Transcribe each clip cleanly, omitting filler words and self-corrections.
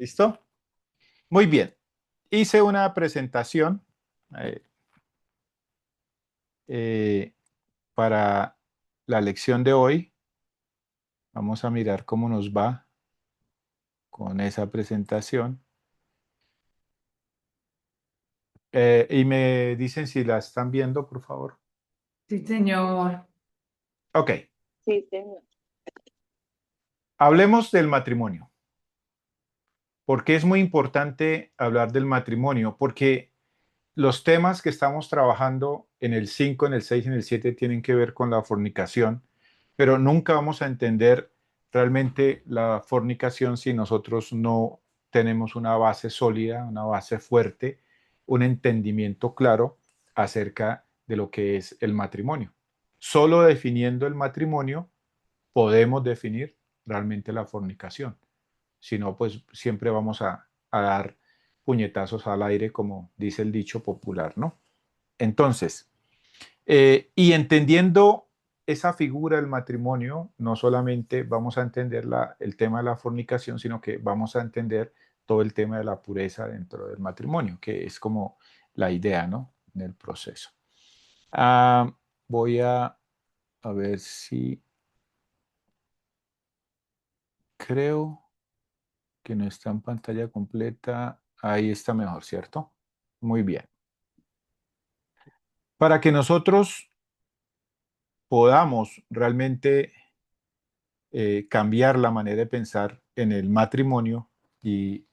¿Listo? Muy bien. Hice una presentación eh, eh, para la lección de hoy. Vamos a mirar cómo nos va con esa presentación. Y me dicen si la están viendo, por favor. Sí, señor. Ok, Sí, señor. hablemos del matrimonio. ¿Por qué es muy importante hablar del matrimonio? Porque los temas que estamos trabajando en el 5, en el 6, en el 7 tienen que ver con la fornicación, pero nunca vamos a entender realmente la fornicación si nosotros no tenemos una base sólida, una base fuerte, un entendimiento claro acerca de lo que es el matrimonio. Solo definiendo el matrimonio podemos definir realmente la fornicación. Si no, pues siempre vamos a dar puñetazos al aire, como dice el dicho popular, ¿no? Entonces, y entendiendo esa figura del matrimonio, no solamente vamos a entender el tema de la fornicación, sino que vamos a entender todo el tema de la pureza dentro del matrimonio, que es como la idea, ¿no? En el proceso. Ah, voy a ver si creo que no está en pantalla completa. Ahí está mejor, ¿cierto? Muy bien. Para que nosotros podamos realmente cambiar la manera de pensar en el matrimonio y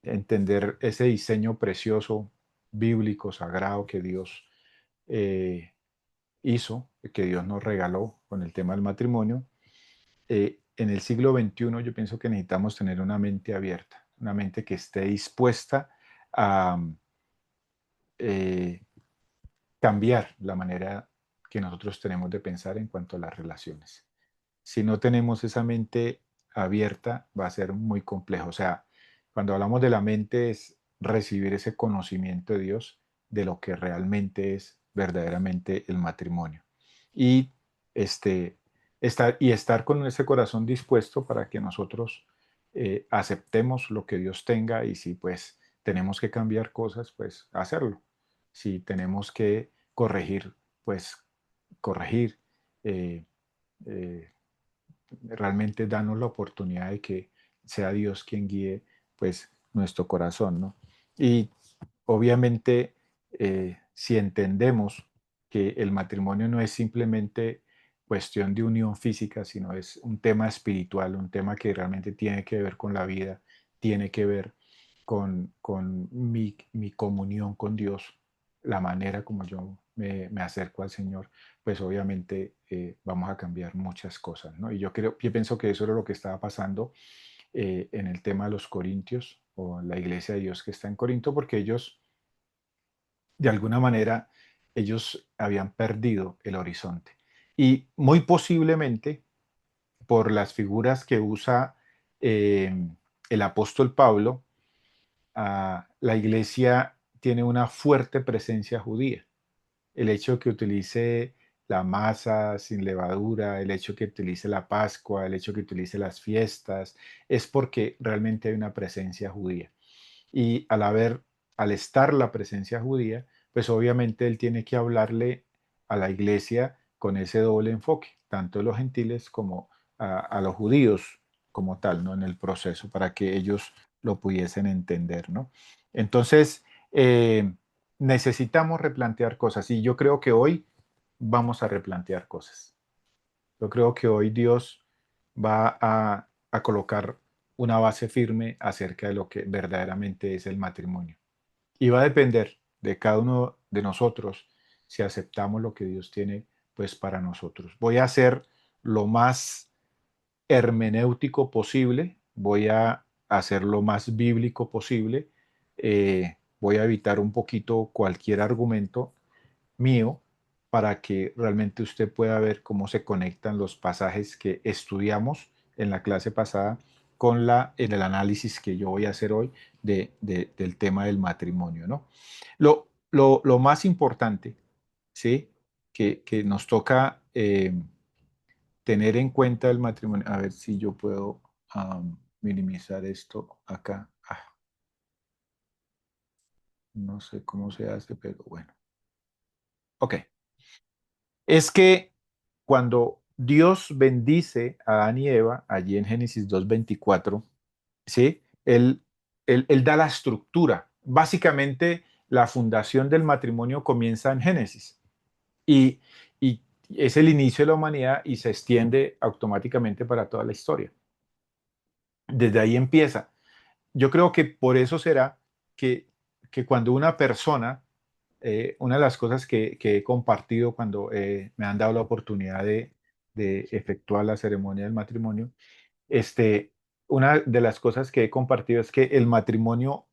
entender ese diseño precioso, bíblico, sagrado que Dios eh, hizo, que Dios nos regaló con el tema del matrimonio, en el siglo XXI yo pienso que necesitamos tener una mente abierta, una mente que esté dispuesta a eh, cambiar la manera que nosotros tenemos de pensar en cuanto a las relaciones. Si no tenemos esa mente abierta, va a ser muy complejo. O sea, cuando hablamos de la mente es recibir ese conocimiento de Dios, de lo que realmente es verdaderamente el matrimonio. Y, estar con ese corazón dispuesto para que nosotros aceptemos lo que Dios tenga y si pues tenemos que cambiar cosas, pues hacerlo. Si tenemos que corregir, pues corregir. eh, eh, Realmente danos la oportunidad de que sea Dios quien guíe pues nuestro corazón, ¿no? Y obviamente si entendemos que el matrimonio no es simplemente cuestión de unión física, sino es un tema espiritual, un tema que realmente tiene que ver con la vida, tiene que ver con mi comunión con Dios, la manera como yo me acerco al Señor, pues obviamente vamos a cambiar muchas cosas, ¿no? Y yo pienso que eso era lo que estaba pasando en el tema de los corintios o la iglesia de Dios que está en Corinto, porque ellos, de alguna manera, ellos habían perdido el horizonte. Y muy posiblemente por las figuras que usa el apóstol Pablo, la iglesia tiene una fuerte presencia judía. El hecho que utilice la masa sin levadura, el hecho que utilice la Pascua, el hecho que utilice las fiestas, es porque realmente hay una presencia judía. Y al estar la presencia judía, pues obviamente él tiene que hablarle a la iglesia con ese doble enfoque, tanto a los gentiles como a los judíos como tal, ¿no? En el proceso, para que ellos lo pudiesen entender, ¿no? Entonces, necesitamos replantear cosas y yo creo que hoy vamos a replantear cosas. Yo creo que hoy Dios va a colocar una base firme acerca de lo que verdaderamente es el matrimonio. Y va a depender de cada uno de nosotros si aceptamos lo que Dios tiene pues para nosotros. Voy a hacer lo más hermenéutico posible, voy a hacer lo más bíblico posible, voy a evitar un poquito cualquier argumento mío para que realmente usted pueda ver cómo se conectan los pasajes que estudiamos en la clase pasada con en el análisis que yo voy a hacer hoy del tema del matrimonio, ¿no? Lo más importante, ¿sí? Que nos toca tener en cuenta el matrimonio. A ver si yo puedo minimizar esto acá. No sé cómo se hace, pero bueno. Ok. Es que cuando Dios bendice a Adán y Eva, allí en Génesis 2:24, ¿sí? Él da la estructura. Básicamente, la fundación del matrimonio comienza en Génesis y, y es el inicio de la humanidad y se extiende automáticamente para toda la historia. Desde ahí empieza. Yo creo que por eso será que, que cuando una persona, una de las cosas que he compartido cuando me han dado la oportunidad de efectuar la ceremonia del matrimonio, este, una de las cosas que he compartido es que el matrimonio,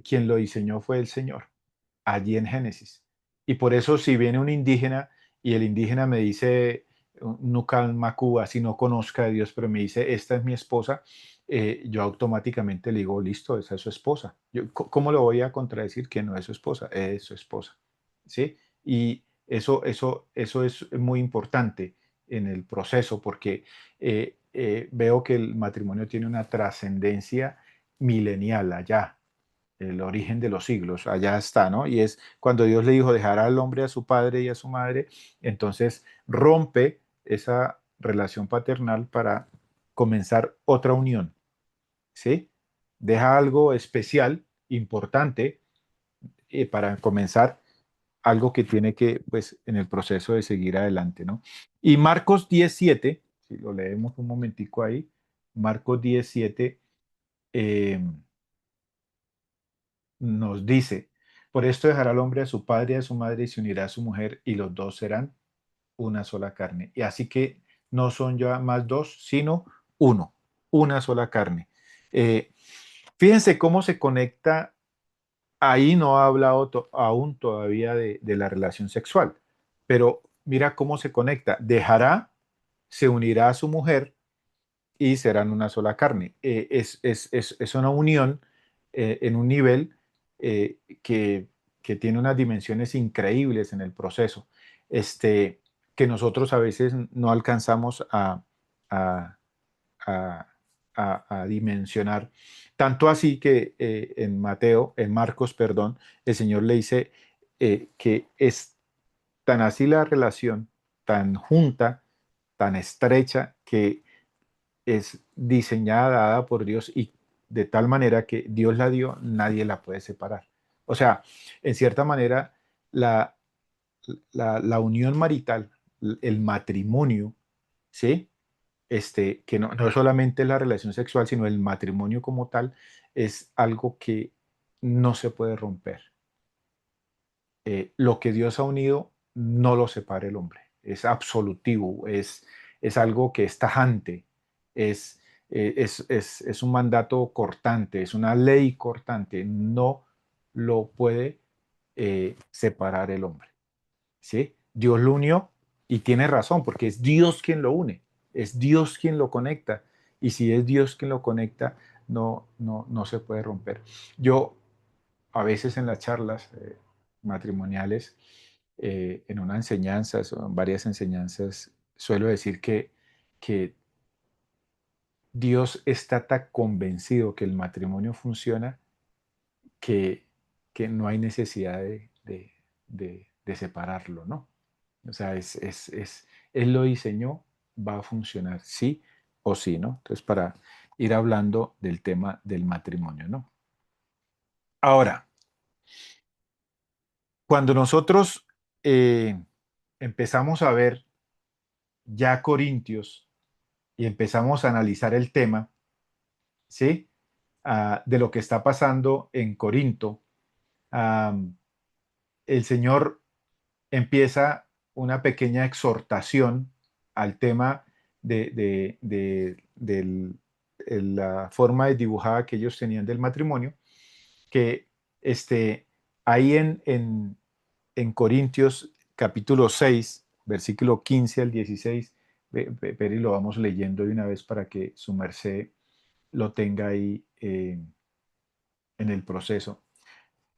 quien lo diseñó fue el Señor, allí en Génesis. Y por eso si viene un indígena y el indígena me dice, Nucal Macúa, si no conozca a Dios, pero me dice, esta es mi esposa, yo automáticamente le digo, listo, esa es su esposa. ¿Cómo lo voy a contradecir que no es su esposa? Es su esposa. ¿Sí? Y eso es muy importante en el proceso porque veo que el matrimonio tiene una trascendencia milenial allá, el origen de los siglos, allá está, ¿no? Y es cuando Dios le dijo, dejará al hombre a su padre y a su madre, entonces rompe esa relación paternal para comenzar otra unión, ¿sí? Deja algo especial, importante, para comenzar algo que tiene que, pues, en el proceso de seguir adelante, ¿no? Y Marcos 17, si lo leemos un momentico ahí, Marcos 17 eh, nos dice, por esto dejará el hombre a su padre y a su madre y se unirá a su mujer y los dos serán una sola carne. Y así que no son ya más dos, sino uno, una sola carne. Eh, Fíjense cómo se conecta. Ahí no ha hablado aún todavía de la relación sexual, pero mira cómo se conecta. Dejará, se unirá a su mujer y serán una sola carne. Es una unión en un nivel que tiene unas dimensiones increíbles en el proceso, este, que nosotros a veces no alcanzamos a, a- a dimensionar. Tanto así que en Marcos, perdón, el Señor le dice que es tan así la relación, tan junta, tan estrecha, que es diseñada, dada por Dios y de tal manera que Dios la dio, nadie la puede separar. O sea, en cierta manera, la, la unión marital, el matrimonio, ¿sí? Que no solamente la relación sexual, sino el matrimonio como tal, es algo que no se puede romper. Lo que Dios ha unido no lo separa el hombre, es absolutivo, es algo que es tajante, es, es un mandato cortante, es una ley cortante, no lo puede separar el hombre. ¿Sí? Dios lo unió y tiene razón, porque es Dios quien lo une, es Dios quien lo conecta. Y si es Dios quien lo conecta, no se puede romper. Yo a veces en las charlas matrimoniales, en una enseñanza, son varias enseñanzas, suelo decir que Dios está tan convencido que el matrimonio funciona que, que no hay necesidad de separarlo, ¿no? O sea, Él lo diseñó, va a funcionar sí o sí, ¿no? Entonces, para ir hablando del tema del matrimonio, ¿no? Ahora, cuando nosotros empezamos a ver ya Corintios y empezamos a analizar el tema, ¿sí? De lo que está pasando en Corinto, ah, el Señor empieza una pequeña exhortación al tema de la forma de dibujada que ellos tenían del matrimonio, que ahí en Corintios capítulo 6 versículo 15 al 16, Peri, lo vamos leyendo de una vez para que su merced lo tenga ahí en el proceso.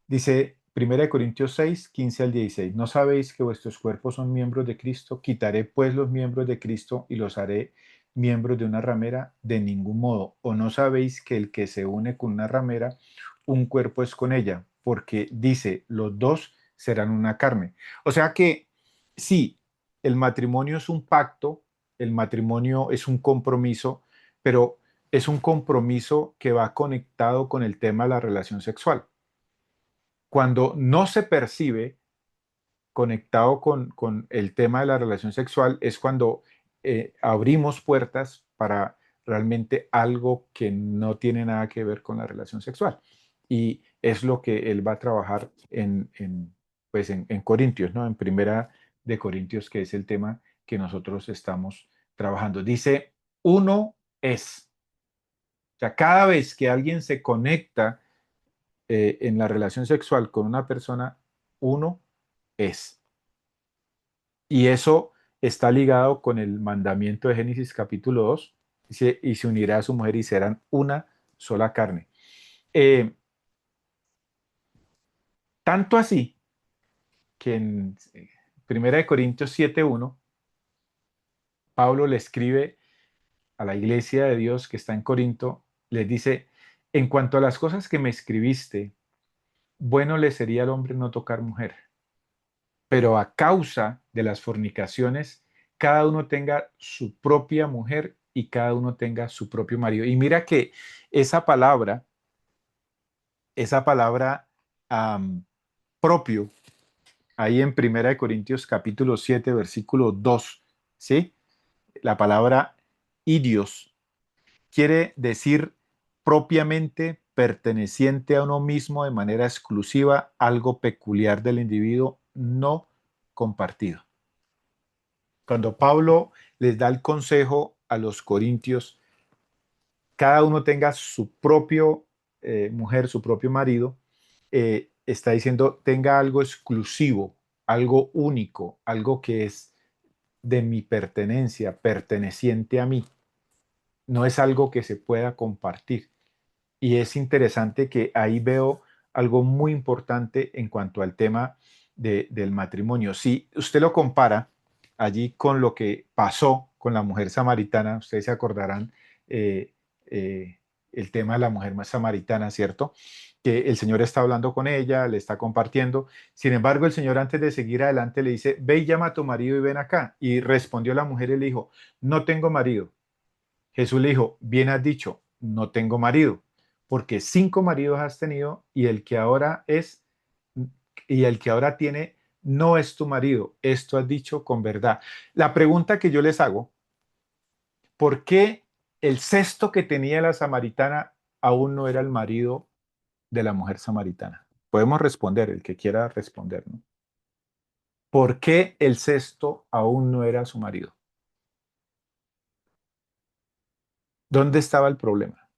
Dice 1 Corintios 6 15 al 16, ¿no sabéis que vuestros cuerpos son miembros de Cristo? Quitaré pues los miembros de Cristo y los haré miembros de una ramera? De ningún modo. ¿O no sabéis que el que se une con una ramera, un cuerpo es con ella? Porque dice, los dos serán una carne. O sea que sí, el matrimonio es un pacto, el matrimonio es un compromiso, pero es un compromiso que va conectado con el tema de la relación sexual. Cuando no se percibe conectado con el tema de la relación sexual es cuando abrimos puertas para realmente algo que no tiene nada que ver con la relación sexual. Y es lo que él va a trabajar pues en Corintios, ¿no? En Primera de Corintios, que es el tema que nosotros estamos trabajando. Dice, uno es. O sea, cada vez que alguien se conecta en la relación sexual con una persona, uno es. Y eso está ligado con el mandamiento de Génesis capítulo 2. Dice, y se unirá a su mujer y serán una sola carne. Eh, Tanto así que en Primera de Corintios 7:1, Pablo le escribe a la iglesia de Dios que está en Corinto, les dice, en cuanto a las cosas que me escribiste, bueno le sería al hombre no tocar mujer, pero a causa de las fornicaciones, cada uno tenga su propia mujer y cada uno tenga su propio marido. Y mira que esa palabra, esa palabra um, propio, ahí en Primera de Corintios capítulo 7, versículo 2, ¿sí? La palabra idios quiere decir propiamente perteneciente a uno mismo de manera exclusiva, algo peculiar del individuo, no compartido. Cuando Pablo les da el consejo a los corintios, cada uno tenga su propio mujer, su propio marido, está diciendo tenga algo exclusivo, algo único, algo que es de mi pertenencia, perteneciente a mí. No es algo que se pueda compartir. Y es interesante que ahí veo algo muy importante en cuanto al tema del matrimonio. Si usted lo compara allí con lo que pasó con la mujer samaritana, ustedes se acordarán eh, el tema de la mujer samaritana, ¿cierto? Que el Señor está hablando con ella, le está compartiendo. Sin embargo, el Señor antes de seguir adelante le dice, ve y llama a tu marido y ven acá. Y respondió la mujer y le dijo, no tengo marido. Jesús le dijo, bien has dicho, no tengo marido, porque 5 maridos has tenido y el que ahora tiene no es tu marido. Esto has dicho con verdad. La pregunta que yo les hago, ¿por qué el cesto que tenía la samaritana aún no era el marido de la mujer samaritana? Podemos responder, el que quiera responder, ¿no? ¿Por qué el cesto aún no era su marido? ¿Dónde estaba el problema?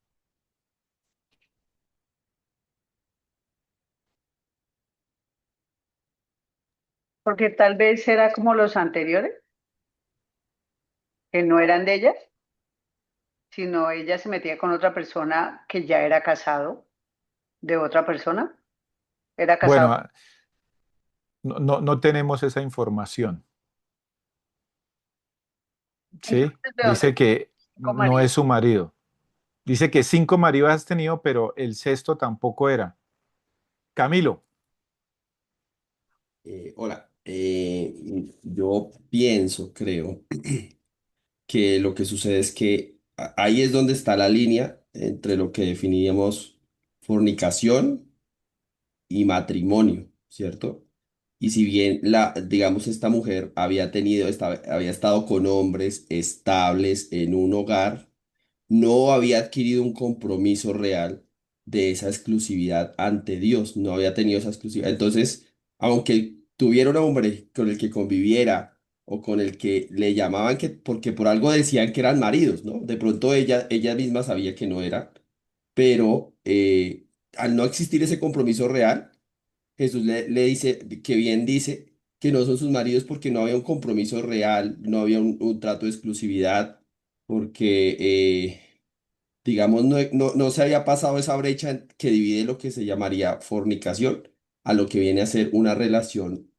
Porque tal vez era como los anteriores, que no eran de ellas, sino ella se metía con otra persona que ya era casado de otra persona. Era casado. Bueno, no tenemos esa información. ¿Sí? Entonces, ¿de dónde Dice que con no María? es su marido. Dice que 5 maridos has tenido, pero el sexto tampoco era. Camilo, Hola, yo pienso, creo, que lo que sucede es que ahí es donde está la línea entre lo que definiríamos fornicación y matrimonio, ¿cierto? Y si bien digamos, esta mujer había estado con hombres estables en un hogar, no había adquirido un compromiso real de esa exclusividad ante Dios, no había tenido esa exclusividad. Entonces, aunque tuviera un hombre con el que conviviera o con el que le llamaban que, porque por algo decían que eran maridos, ¿no? De pronto ella misma sabía que no era, pero al no existir ese compromiso real, Jesús le dice, que bien dice, que no son sus maridos porque no había un compromiso real, no había un trato de exclusividad, porque digamos, no se había pasado esa brecha que divide lo que se llamaría fornicación a lo que viene a ser una relación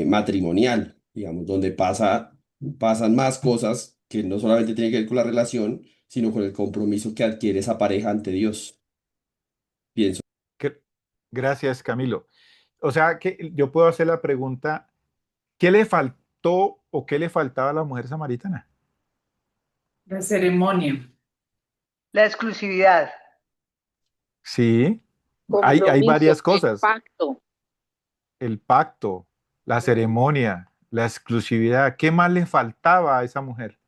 matrimonial, digamos, donde pasan más cosas que no solamente tiene que ver con la relación, sino con el compromiso que adquiere esa pareja ante Dios. Pienso. Gr- Gracias, Camilo. O sea que yo puedo hacer la pregunta, ¿qué le faltó o qué le faltaba a la mujer samaritana? La ceremonia. La exclusividad. Sí, hay Compromiso, varias el cosas. pacto. El pacto, la Ujú. ceremonia, la exclusividad. ¿Qué más le faltaba a esa mujer?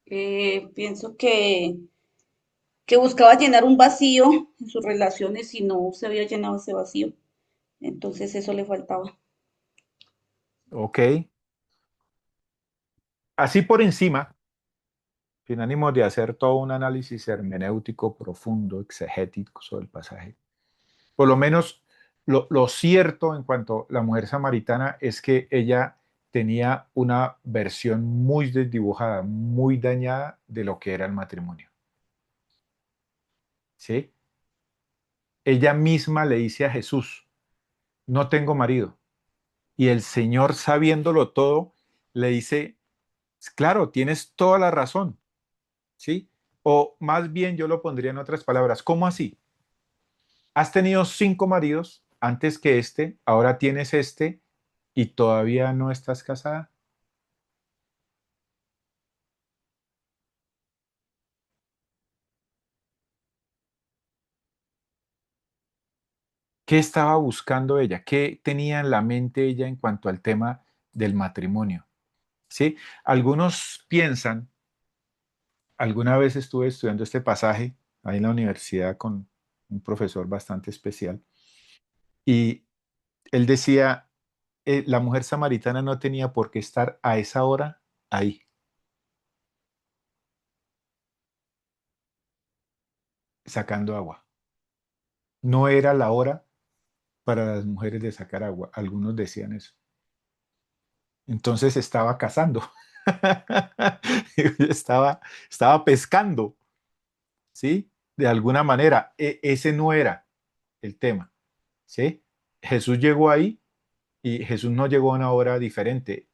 Pienso que buscaba llenar un vacío en sus relaciones y no se había llenado ese vacío. Entonces eso le faltaba. Ok. Así por encima, sin ánimo de hacer todo un análisis hermenéutico profundo, exegético sobre el pasaje. Por lo menos lo cierto en cuanto a la mujer samaritana es que ella tenía una versión muy desdibujada, muy dañada de lo que era el matrimonio. ¿Sí? Ella misma le dice a Jesús, no tengo marido. Y el Señor, sabiéndolo todo, le dice, claro, tienes toda la razón. ¿Sí? O más bien yo lo pondría en otras palabras, ¿cómo así? Has tenido 5 maridos antes que este, ahora tienes este y todavía no estás casada. ¿Qué estaba buscando ella? ¿Qué tenía en la mente ella en cuanto al tema del matrimonio? ¿Sí? Algunos piensan, alguna vez estuve estudiando este pasaje ahí en la universidad con un profesor bastante especial y él decía, la mujer samaritana no tenía por qué estar a esa hora ahí, sacando agua. No era la hora para las mujeres de sacar agua. Algunos decían eso. Entonces estaba cazando. estaba, estaba pescando, ¿sí? De alguna manera. Ese no era el tema, ¿sí? Jesús llegó ahí y Jesús no llegó a una hora diferente.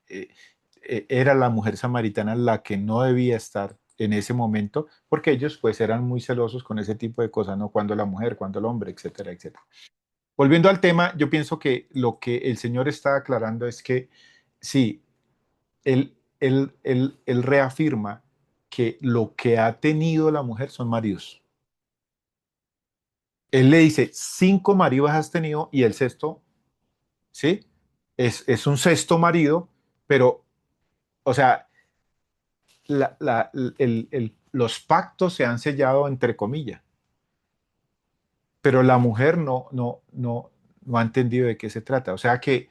Era la mujer samaritana la que no debía estar en ese momento, porque ellos pues eran muy celosos con ese tipo de cosas, ¿no? Cuando la mujer, cuando el hombre, etcétera, etcétera. Volviendo al tema, yo pienso que lo que el Señor está aclarando es que sí, él reafirma que lo que ha tenido la mujer son maridos. Él le dice, 5 maridos has tenido y el sexto, ¿sí? Es un sexto marido, pero, o sea, los pactos se han sellado entre comillas, pero la mujer no ha entendido de qué se trata. O sea que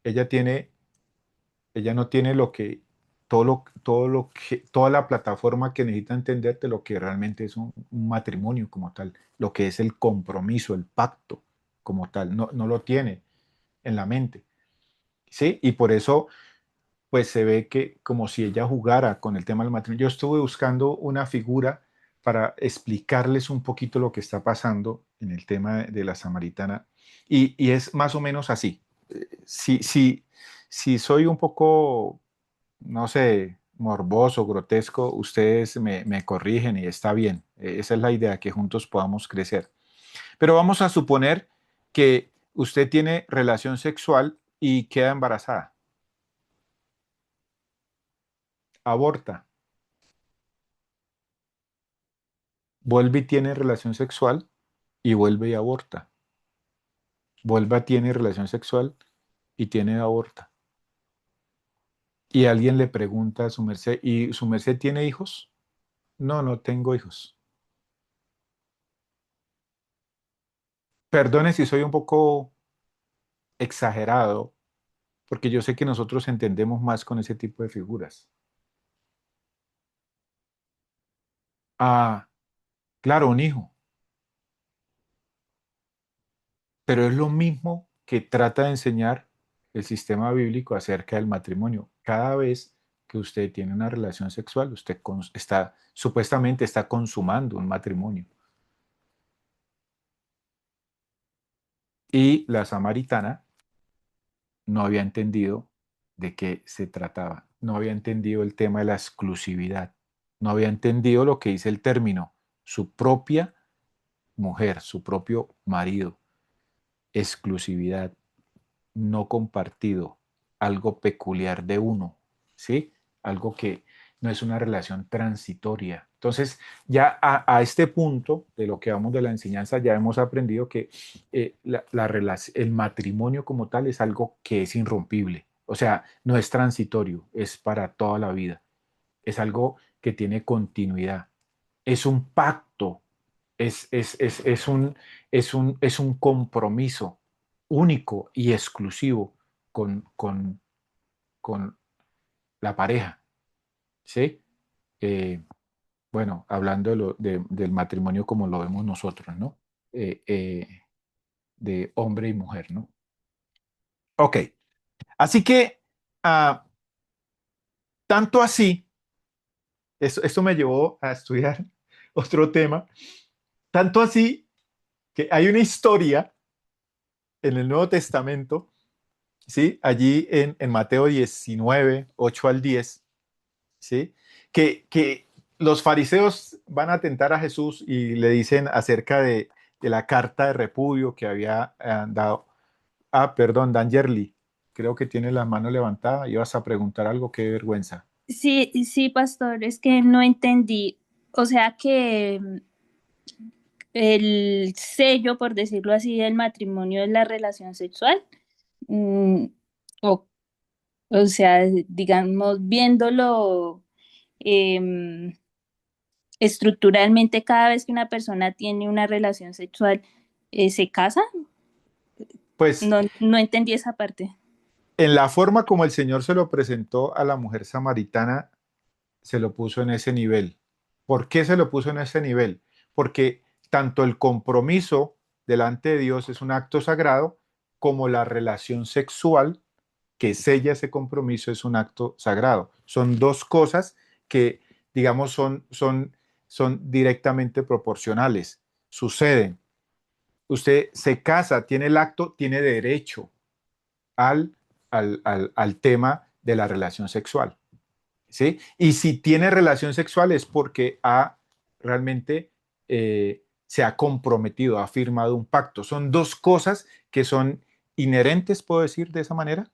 ella tiene ella no tiene toda la plataforma que necesita entender de lo que realmente es un matrimonio como tal, lo que es el compromiso, el pacto como tal, no lo tiene en la mente, ¿sí? Y por eso, pues se ve que como si ella jugara con el tema del matrimonio. Yo estuve buscando una figura para explicarles un poquito lo que está pasando en el tema de la samaritana y es más o menos así. Si soy un poco no sé, morboso, grotesco, ustedes me corrigen y está bien. Esa es la idea, que juntos podamos crecer. Pero vamos a suponer que usted tiene relación sexual y queda embarazada, aborta, vuelve y tiene relación sexual y vuelve y aborta, vuelve y tiene relación sexual y tiene aborta. Y alguien le pregunta a su merced, ¿y su merced tiene hijos? No, no tengo hijos. Perdone si soy un poco exagerado, porque yo sé que nosotros entendemos más con ese tipo de figuras. Ah, claro, un hijo, pero es lo mismo que trata de enseñar el sistema bíblico acerca del matrimonio. Cada vez que usted tiene una relación sexual, usted está supuestamente está consumando un matrimonio. Y la samaritana no había entendido de qué se trataba. no había entendido el tema de la exclusividad, no había entendido lo que dice el término, su propia mujer, su propio marido, exclusividad, no compartido, algo peculiar de uno, ¿sí? Algo que no es una relación transitoria. Entonces, ya a este punto de lo que vamos de la enseñanza, ya hemos aprendido que el matrimonio como tal es algo que es irrompible. O sea, no es transitorio, es para toda la vida. Es algo que tiene continuidad. Es un pacto, es un compromiso único y exclusivo con con la pareja, ¿sí? Eh, bueno, hablando del matrimonio como lo vemos nosotros, ¿no? Eh, eh, de hombre y mujer, ¿no? Ok, así que tanto así, esto me llevó a estudiar otro tema, tanto así que hay una historia en el Nuevo Testamento, ¿sí? Allí en Mateo 19 8 al 10, ¿sí? Que los fariseos van a tentar a Jesús y le dicen acerca de la carta de repudio que había dado. Ah, perdón, Dangerly, creo que tiene la mano levantada. Ibas a preguntar algo, qué vergüenza. Sí, sí, pastor, es que no entendí. O sea que el sello, por decirlo así, del matrimonio es la relación sexual. Mm, o, o sea, digamos, viéndolo em, estructuralmente, cada vez que una persona tiene una relación sexual, ¿se casa? Pues No, no entendí esa parte. en la forma como el Señor se lo presentó a la mujer samaritana, se lo puso en ese nivel. ¿Por qué se lo puso en ese nivel? Porque tanto el compromiso delante de Dios es un acto sagrado, como la relación sexual que sella ese compromiso es un acto sagrado. Son dos cosas que, digamos, son directamente proporcionales, suceden. Usted se casa, tiene el acto, tiene derecho al, al tema de la relación sexual. ¿Sí? Y si tiene relación sexual es porque realmente se ha comprometido, ha firmado un pacto. Son dos cosas que son inherentes, puedo decir de esa manera.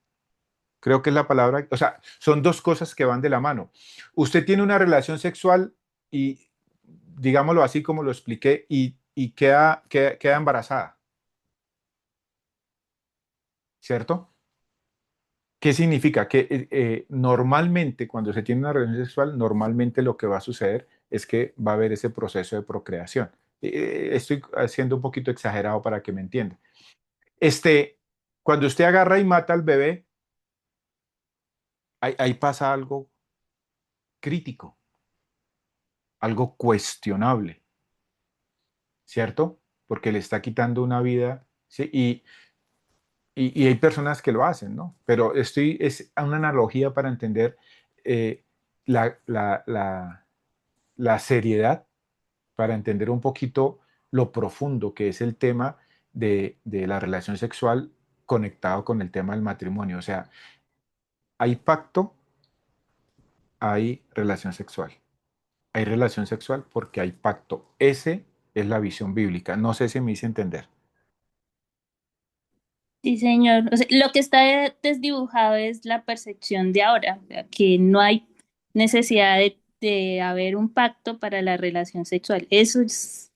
Creo que es la palabra, o sea, son dos cosas que van de la mano. Usted tiene una relación sexual y, digámoslo así como lo expliqué, y queda embarazada, ¿cierto? ¿Qué significa? Que normalmente cuando se tiene una relación sexual, normalmente lo que va a suceder es que va a haber ese proceso de procreación. Estoy haciendo un poquito exagerado para que me entienda. Cuando usted agarra y mata al bebé, ahí pasa algo crítico, algo cuestionable, ¿cierto? Porque le está quitando una vida, ¿sí? Y hay personas que lo hacen, ¿no? Pero es una analogía para entender eh, la, la, la, la seriedad, para entender un poquito lo profundo que es el tema de la relación sexual conectado con el tema del matrimonio. O sea, hay pacto, hay relación sexual. Hay relación sexual porque hay pacto. Ese es la visión bíblica. No sé si me hice entender. Sí, señor. O sea, lo que está desdibujado es la percepción de ahora, o sea, que no hay necesidad de haber un pacto para la relación sexual. Eso es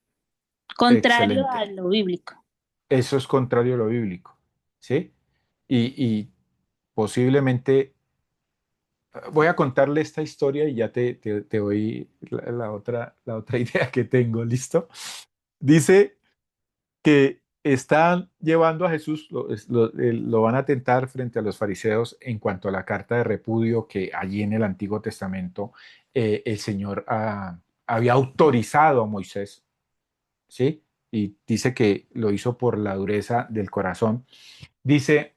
contrario a Excelente. lo bíblico. Eso es contrario a lo bíblico, ¿sí? Y posiblemente voy a contarle esta historia y ya te doy la otra idea que tengo, ¿listo? Dice que están llevando a Jesús, lo van a tentar frente a los fariseos en cuanto a la carta de repudio que allí en el Antiguo Testamento el Señor había autorizado a Moisés, ¿sí? Y dice que lo hizo por la dureza del corazón. Dice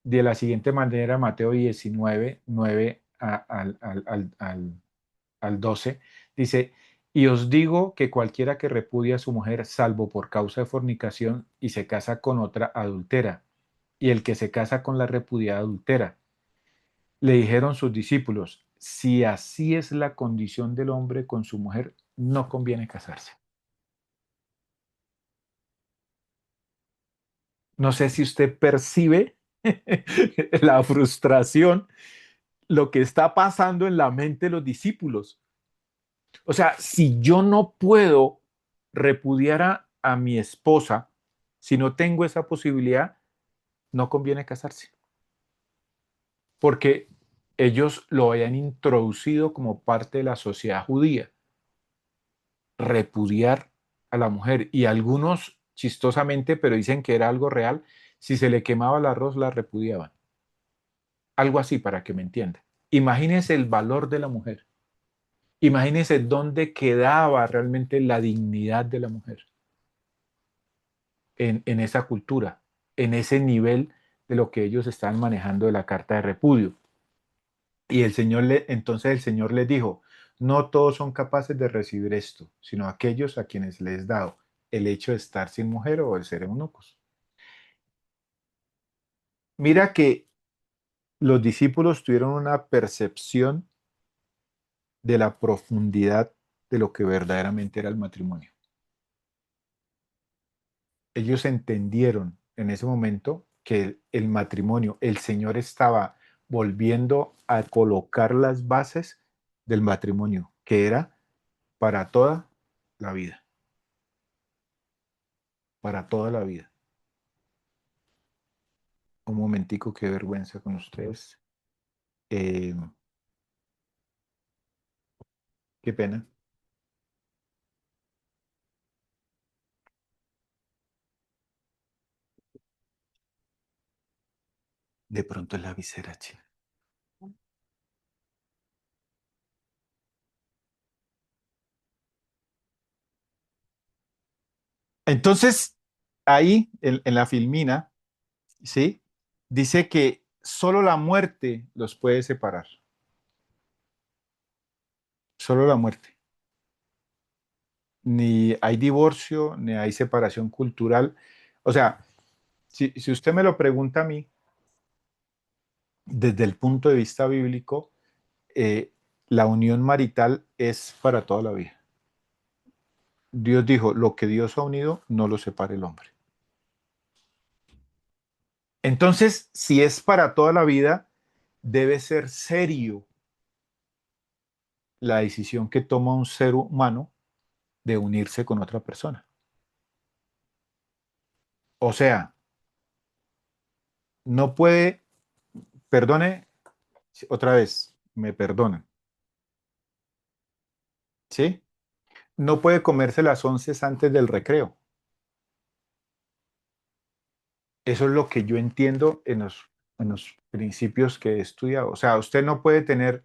de la siguiente manera, Mateo 19 9 al 12, dice, y os digo que cualquiera que repudia a su mujer, salvo por causa de fornicación, y se casa con otra, adultera, y el que se casa con la repudiada adultera. Le dijeron sus discípulos, si así es la condición del hombre con su mujer, no conviene casarse. No sé si usted percibe la frustración, lo que está pasando en la mente de los discípulos. O sea, si yo no puedo repudiar a mi esposa, si no tengo esa posibilidad, no conviene casarse. Porque ellos lo habían introducido como parte de la sociedad judía, repudiar a la mujer. Y algunos, chistosamente, pero dicen que era algo real, si se le quemaba el arroz, la repudiaban. Algo así para que me entienda. Imagínense el valor de la mujer. Imagínense dónde quedaba realmente la dignidad de la mujer en esa cultura, en ese nivel de lo que ellos estaban manejando de la carta de repudio. Y entonces el Señor les dijo, no todos son capaces de recibir esto, sino aquellos a quienes les es dado el hecho de estar sin mujer o de ser eunucos. Mira que los discípulos tuvieron una percepción de la profundidad de lo que verdaderamente era el matrimonio. Ellos entendieron en ese momento que el matrimonio, el Señor estaba volviendo a colocar las bases del matrimonio, que era para toda la vida, para toda la vida. Un momentico, qué vergüenza con ustedes. Eh, qué pena. De pronto es la visera, chica. Entonces, ahí en la filmina, ¿sí? Dice que solo la muerte los puede separar. Solo la muerte. Ni hay divorcio, ni hay separación cultural. O sea, si usted me lo pregunta a mí, desde el punto de vista bíblico, eh, la unión marital es para toda la vida. Dios dijo, lo que Dios ha unido, no lo separe el hombre. Entonces, si es para toda la vida, debe ser serio la decisión que toma un ser humano de unirse con otra persona. O sea, no puede, perdone, otra vez, me perdonan, ¿sí? No puede comerse las once antes del recreo. Eso es lo que yo entiendo en los principios que he estudiado. O sea, usted no puede tener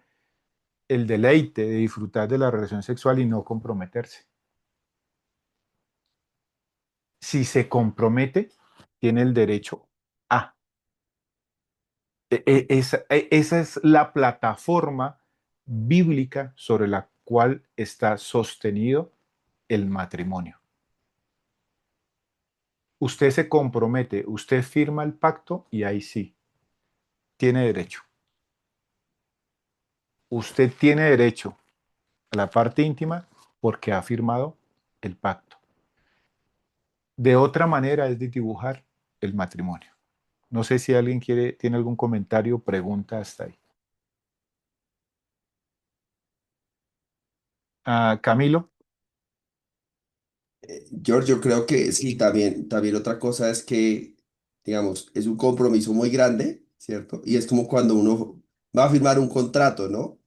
el deleite de disfrutar de la relación sexual y no comprometerse. Si se compromete, tiene el derecho a. Esa es la plataforma bíblica sobre la cual está sostenido el matrimonio. Usted se compromete, usted firma el pacto y ahí sí, tiene derecho. Usted tiene derecho a la parte íntima porque ha firmado el pacto. De otra manera es de dibujar el matrimonio. No sé si alguien tiene algún comentario o pregunta hasta ahí. Camilo. George, yo creo que sí, también otra cosa es que, digamos, es un compromiso muy grande, ¿cierto? Y es como cuando uno va a firmar un contrato, ¿no?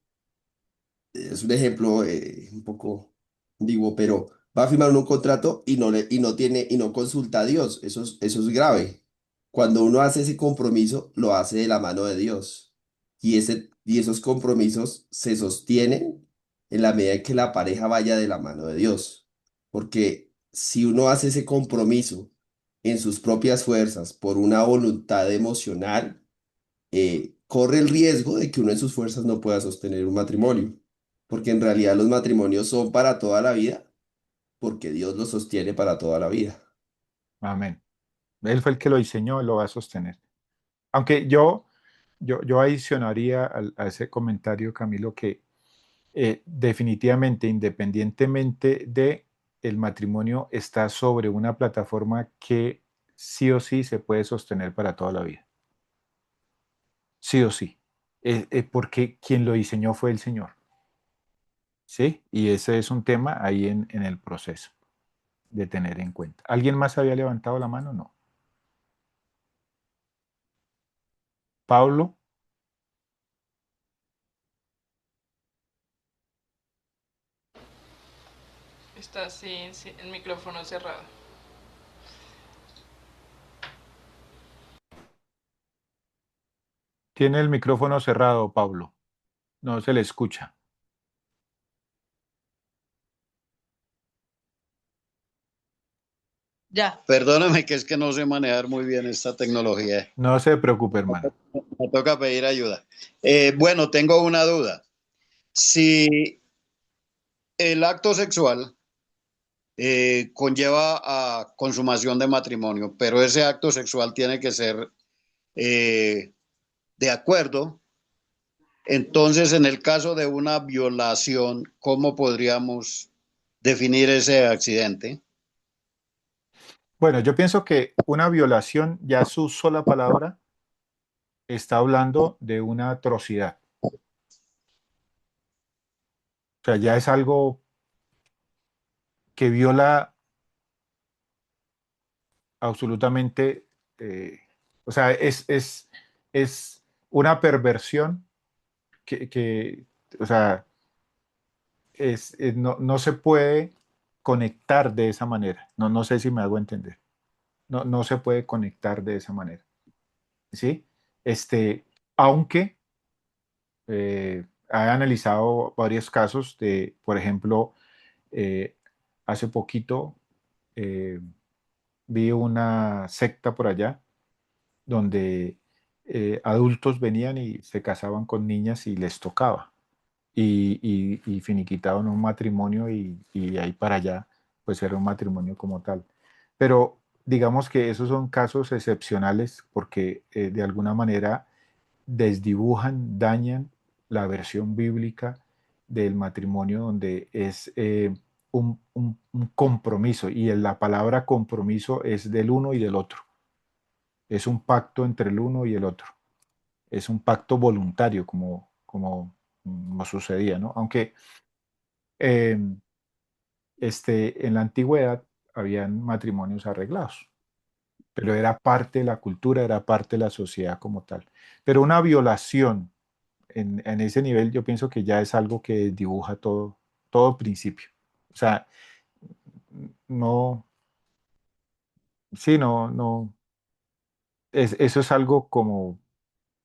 Es un ejemplo un poco digo, pero va a firmar un contrato y no consulta a Dios. Eso es grave. Cuando uno hace ese compromiso, lo hace de la mano de Dios. Y esos compromisos se sostienen en la medida en que la pareja vaya de la mano de Dios. Porque si uno hace ese compromiso en sus propias fuerzas por una voluntad emocional, corre el riesgo de que uno en sus fuerzas no pueda sostener un matrimonio, porque en realidad los matrimonios son para toda la vida, porque Dios los sostiene para toda la vida. Amén. Él fue el que lo diseñó y lo va a sostener. Aunque yo yo adicionaría a ese comentario, Camilo, que definitivamente, independientemente de el matrimonio, está sobre una plataforma que sí o sí se puede sostener para toda la vida. Sí o sí. Porque quien lo diseñó fue el Señor. ¿Sí? Y ese es un tema ahí en el proceso de tener en cuenta. ¿Alguien más había levantado la mano? No. Pablo, Está así, el micrófono cerrado. tiene el micrófono cerrado, Pablo. No se le escucha. Ya, perdóname que es que no sé manejar muy bien esta tecnología. No se preocupe, hermano. Me toca pedir ayuda. Bueno, tengo una duda. Si el acto sexual conlleva a consumación de matrimonio, pero ese acto sexual tiene que ser de acuerdo, entonces en el caso de una violación, ¿cómo podríamos definir ese accidente? Bueno, yo pienso que una violación, ya su sola palabra, está hablando de una atrocidad. O sea, ya es algo que viola absolutamente, o sea, es una perversión que, o sea, no se puede conectar de esa manera. No sé si me hago entender. No se puede conectar de esa manera. ¿Sí? Aunque he analizado varios casos de, por ejemplo, eh, hace poquito eh, vi una secta por allá donde adultos venían y se casaban con niñas y les tocaba. Y finiquitaban un matrimonio y de ahí para allá, pues era un matrimonio como tal. Pero digamos que esos son casos excepcionales porque de alguna manera desdibujan, dañan la versión bíblica del matrimonio donde es un compromiso y la palabra compromiso es del uno y del otro. Es un pacto entre el uno y el otro. Es un pacto voluntario como sucedía, ¿no? Aunque eh, en la antigüedad habían matrimonios arreglados, pero era parte de la cultura, era parte de la sociedad como tal. Pero una violación en ese nivel yo pienso que ya es algo que dibuja todo principio. O sea, no, sí, no, eso es algo como,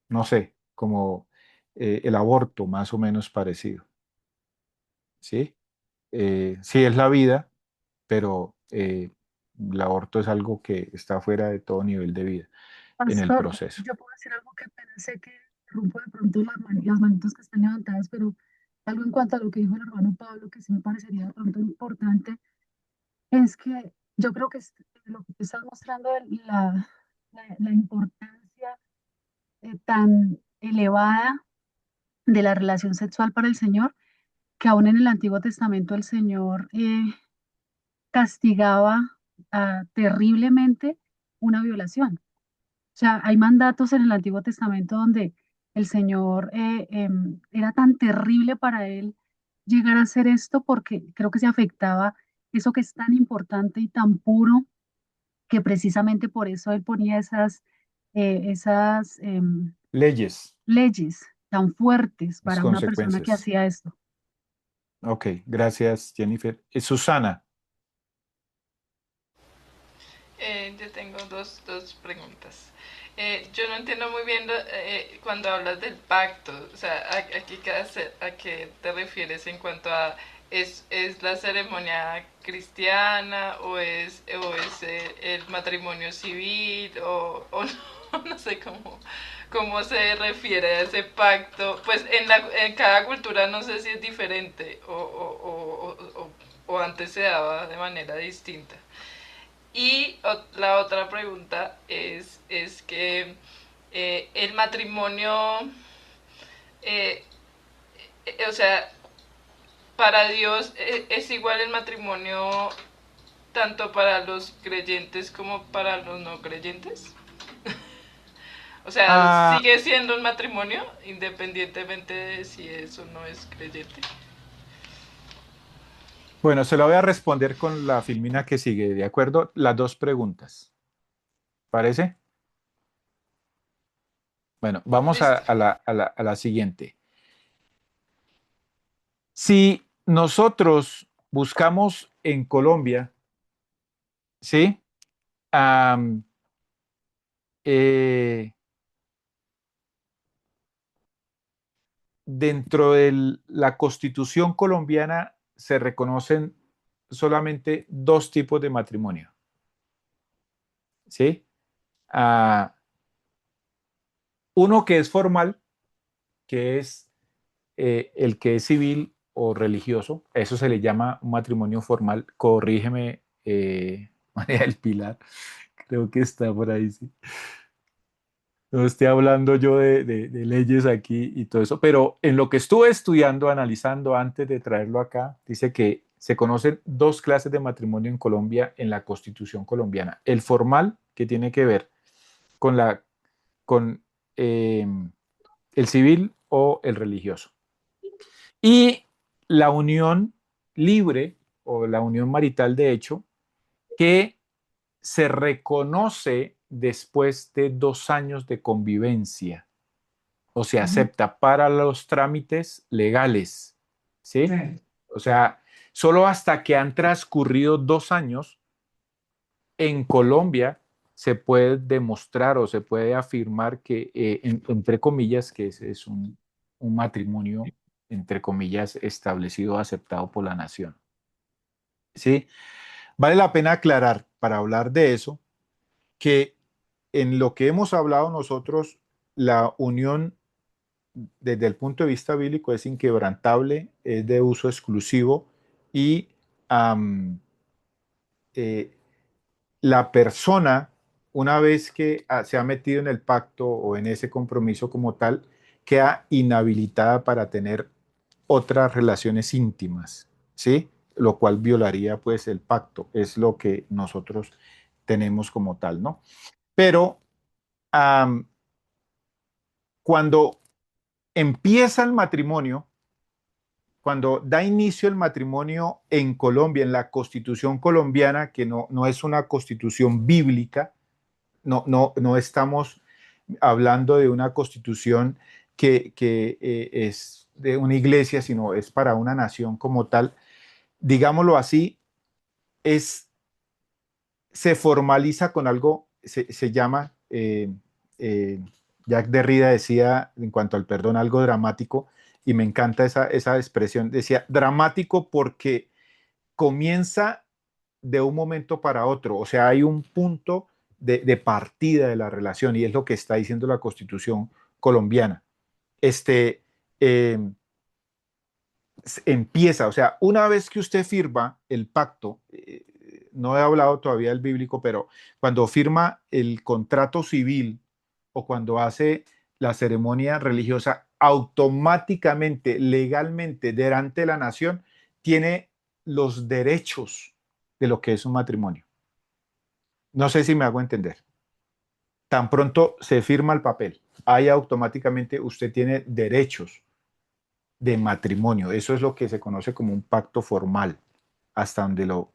no sé, como el aborto más o menos parecido, ¿sí? Sí es la vida, pero el aborto es algo que está fuera de todo nivel de vida en el Pastor, proceso. yo puedo decir algo que pensé que rompo de pronto las manitos que están levantadas, pero algo en cuanto a lo que dijo el hermano Pablo, que sí me parecería de pronto importante, es que yo creo que lo que tú estás mostrando de la importancia tan elevada de la relación sexual para el Señor, que aún en el Antiguo Testamento el Señor castigaba terriblemente una violación. O sea, hay mandatos en el Antiguo Testamento donde el Señor era tan terrible para él llegar a hacer esto porque creo que se afectaba eso que es tan importante y tan puro que precisamente por eso él ponía esas Leyes, leyes tan fuertes las para una persona que consecuencias. hacía esto. Ok, gracias, Jennifer. Susana, Yo tengo dos preguntas. Yo no entiendo muy bien cuando hablas del pacto, o sea, ¿a qué te refieres en cuanto a es la ceremonia cristiana o es el matrimonio civil o no, no sé cómo se refiere a ese pacto? Pues en cada cultura no sé si es diferente o antes se daba de manera distinta. Y la otra pregunta es que el matrimonio, eh, o sea, para Dios es igual el matrimonio tanto para los creyentes como para los no creyentes. O sea, Ah, sigue siendo un matrimonio independientemente de si es o no es creyente. bueno, se lo voy a responder con la filmina que sigue, ¿de acuerdo? Las dos preguntas. ¿Parece? Bueno, vamos Listo. a la siguiente. Si nosotros buscamos en Colombia, ¿sí? Am, eh, dentro de la Constitución colombiana se reconocen solamente dos tipos de matrimonio, ¿sí? Ah, uno que es formal, que es el que es civil o religioso, eso se le llama un matrimonio formal. Corrígeme, María del Pilar, creo que está por ahí, sí. No estoy hablando yo de leyes aquí y todo eso, pero en lo que estuve estudiando, analizando antes de traerlo acá, dice que se conocen dos clases de matrimonio en Colombia en la Constitución colombiana. El formal, que tiene que ver con con eh, el civil o el religioso. Y la unión libre o la unión marital de hecho, que se reconoce después de 2 años de convivencia o se Ujú. acepta para los trámites legales, ¿sí? Sí. O sea, solo hasta que han transcurrido 2 años en Colombia se puede demostrar o se puede afirmar que, entre comillas, que es un matrimonio, entre comillas, establecido, aceptado por la nación. ¿Sí? Vale la pena aclarar, para hablar de eso, que en lo que hemos hablado nosotros, la unión desde el punto de vista bíblico es inquebrantable, es de uso exclusivo y am, eh, la persona, una vez que se ha metido en el pacto o en ese compromiso como tal, queda inhabilitada para tener otras relaciones íntimas, ¿sí? Lo cual violaría pues el pacto, es lo que nosotros tenemos como tal, ¿no? Pero am, cuando empieza el matrimonio, cuando da inicio el matrimonio en Colombia, en la constitución colombiana, que no es una constitución bíblica, no estamos hablando de una constitución que es de una iglesia, sino es para una nación como tal, digámoslo así, es, se formaliza con algo, se llama, eh, Jacques Derrida decía en cuanto al perdón algo dramático, y me encanta esa expresión, decía dramático porque comienza de un momento para otro, o sea, hay un punto de partida de la relación y es lo que está diciendo la Constitución colombiana. Este, eh, empieza, o sea, una vez que usted firma el pacto, no he hablado todavía del bíblico, pero cuando firma el contrato civil o cuando hace la ceremonia religiosa, automáticamente, legalmente, delante de la nación, tiene los derechos de lo que es un matrimonio. No sé si me hago entender. Tan pronto se firma el papel, ahí automáticamente usted tiene derechos de matrimonio. Eso es lo que se conoce como un pacto formal, hasta donde lo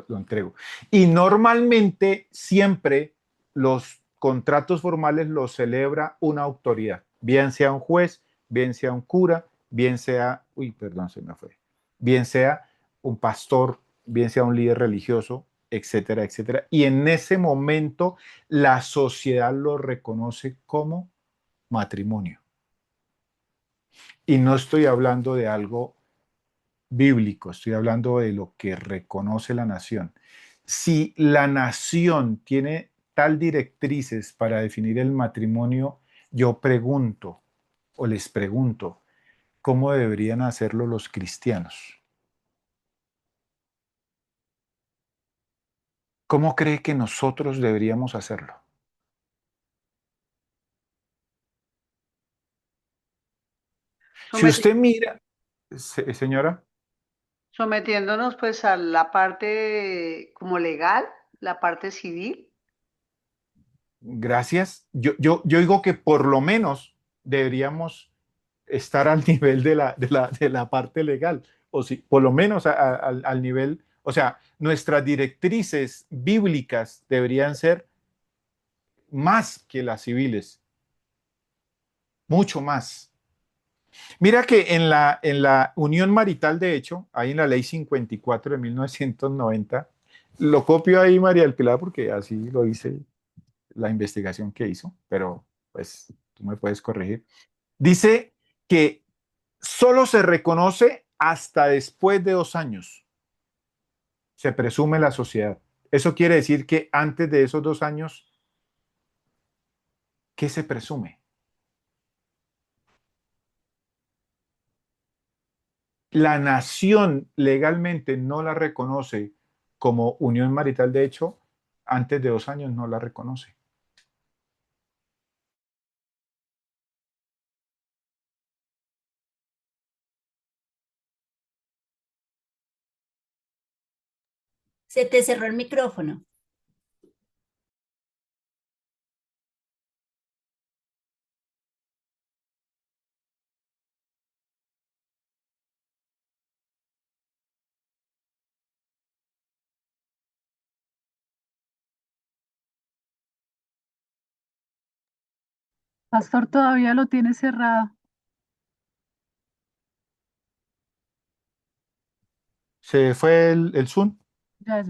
entrego. Y normalmente siempre los contratos formales los celebra una autoridad, bien sea un juez, bien sea un cura, bien sea, uy, perdón, se me fue, bien sea un pastor, bien sea un líder religioso, etcétera, etcétera. Y en ese momento la sociedad lo reconoce como matrimonio. Y no estoy hablando de algo bíblico, estoy hablando de lo que reconoce la nación. Si la nación tiene tal directrices para definir el matrimonio, yo pregunto o les pregunto, ¿cómo deberían hacerlo los cristianos? ¿Cómo cree que nosotros deberíamos hacerlo? Si usted mira, señora, sometiéndonos pues a la parte como legal, la parte civil. gracias. Yo digo que por lo menos deberíamos estar al nivel de la parte legal, o si, por lo menos al nivel, o sea, nuestras directrices bíblicas deberían ser más que las civiles, mucho más. Mira que en la unión marital, de hecho, ahí en la ley 54 de 1990, lo copio ahí, María del Pilar, porque así lo dice la investigación que hizo, pero pues tú me puedes corregir. Dice que solo se reconoce hasta después de 2 años, se presume la sociedad. Eso quiere decir que antes de esos 2 años, ¿qué se presume? La nación legalmente no la reconoce como unión marital, de hecho, antes de 2 años no la reconoce. Se te cerró el micrófono. Pastor todavía lo tiene cerrado. Se fue el Zoom. Ya.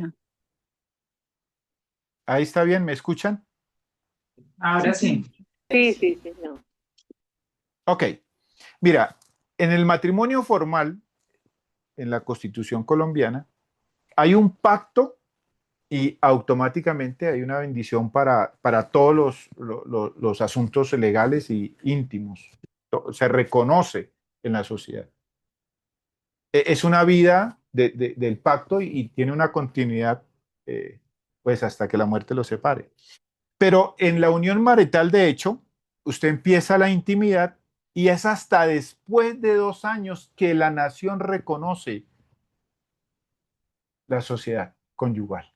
Ahí está bien, ¿me escuchan? Ahora sí. Sí, no. Ok, mira, en el matrimonio formal, en la Constitución colombiana, hay un pacto y automáticamente hay una bendición para todos los asuntos legales y íntimos. Se reconoce en la sociedad. Es una vida del pacto y tiene una continuidad, pues hasta que la muerte los separe. Pero en la unión marital, de hecho, usted empieza la intimidad y es hasta después de 2 años que la nación reconoce la sociedad conyugal.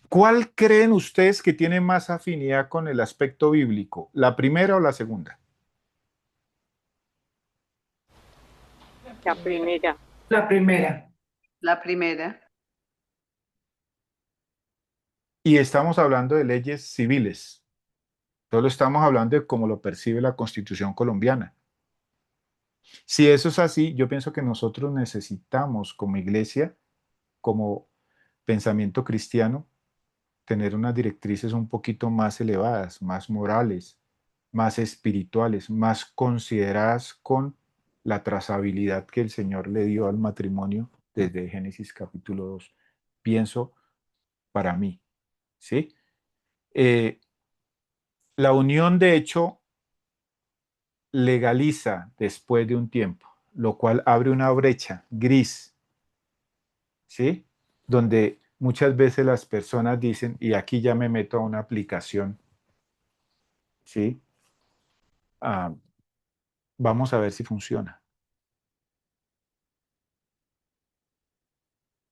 ¿Cuál creen ustedes que tiene más afinidad con el aspecto bíblico? ¿La primera o la segunda? La primera. La primera. La primera. Y estamos hablando de leyes civiles. Solo estamos hablando de cómo lo percibe la Constitución colombiana. Si eso es así, yo pienso que nosotros necesitamos como iglesia, como pensamiento cristiano, tener unas directrices un poquito más elevadas, más morales, más espirituales, más consideradas con la trazabilidad que el Señor le dio al matrimonio desde Génesis capítulo 2. Pienso para mí, ¿sí? La unión, de hecho, legaliza después de un tiempo, lo cual abre una brecha gris, ¿sí? Donde muchas veces las personas dicen, y aquí ya me meto a una aplicación, ¿sí? Ah, vamos a ver si funciona.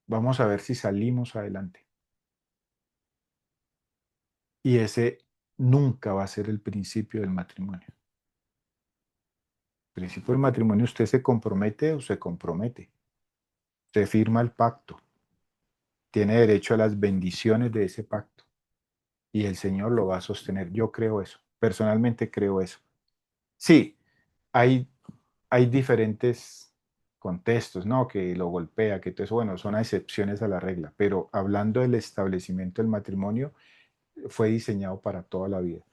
Vamos a ver si salimos adelante. Y ese nunca va a ser el principio del matrimonio. El principio del matrimonio, usted se compromete o se compromete. Usted firma el pacto. Tiene derecho a las bendiciones de ese pacto. Y el Señor lo va a sostener. Yo creo eso. Personalmente creo eso. Sí, hay diferentes contextos, ¿no? Que lo golpea, que todo eso, bueno, son excepciones a la regla. Pero hablando del establecimiento del matrimonio, fue diseñado para toda la vida.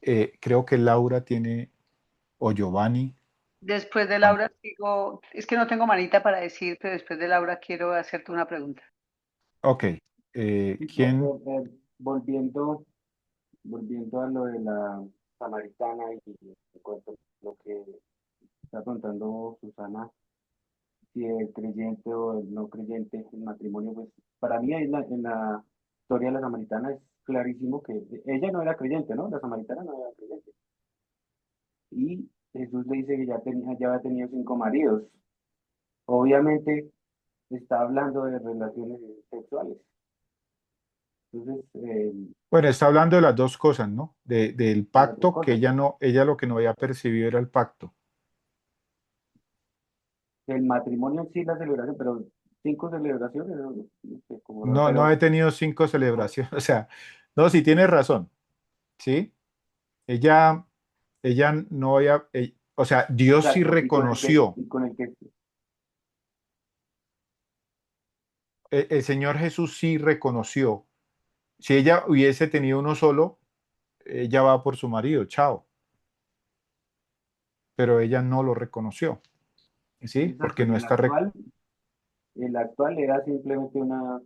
Creo que Laura tiene, o Giovanni. Después de Laura sigo, es que no tengo manita para decir, pero después de Laura quiero hacerte una pregunta. Ok. ¿Quién? Volviendo a lo de la samaritana y en cuanto a lo que está contando Susana, si el creyente o el no creyente, el matrimonio, pues para mí en la historia de la samaritana es clarísimo que ella no era creyente, ¿no? La samaritana no era creyente. Y Jesús le dice que ya había tenido 5 maridos. Obviamente está hablando de relaciones sexuales. Entonces, Bueno, está hablando de las dos cosas, ¿no? Del las dos pacto, que cosas. ella no, ella lo que no había percibido era el pacto. El matrimonio en sí, la celebración, pero 5 celebraciones, no sé cómo No, no he pero tenido 5 celebraciones. O sea, no, sí tienes razón, ¿sí? Ella, ella no había, o sea, Dios sí exacto, reconoció, y con el que el Señor Jesús sí reconoció. Si ella hubiese tenido uno solo, ella va por su marido, chao, pero ella no lo reconoció, ¿sí? exacto, Porque y no está, el actual era simplemente una